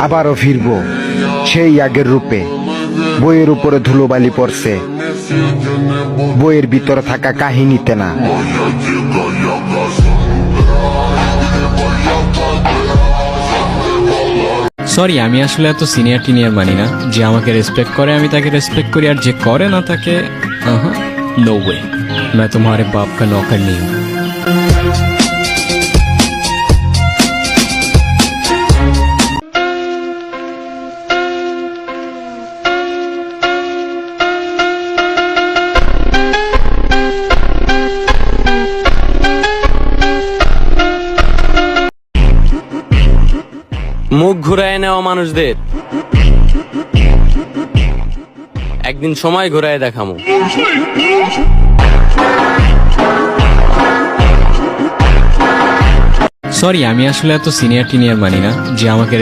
আবারও ফিরব সেই আগের রূপে। বইয়ের উপরে ধুলোবালি পড়ছে, বইয়ের ভিতরে থাকা কাহিনীতে না। সরি, আমি আসলে এত সিনিয়র টিনিয়র মানি না। যে আমাকে রেসপেক্ট করে আমি তাকে রেসপেক্ট করি, আর যে করে না তাকে নো ওয়ে। मैं तुम्हारे बाप का नौकर नहीं हूँ। মুখ ঘুরায় নেওয়া মানুষদের একদিন সময় ঘুরায় দেখামু। সরি, আমি আসলে এত সিনিয়র টিনিয়র মানি না। যে আমাকে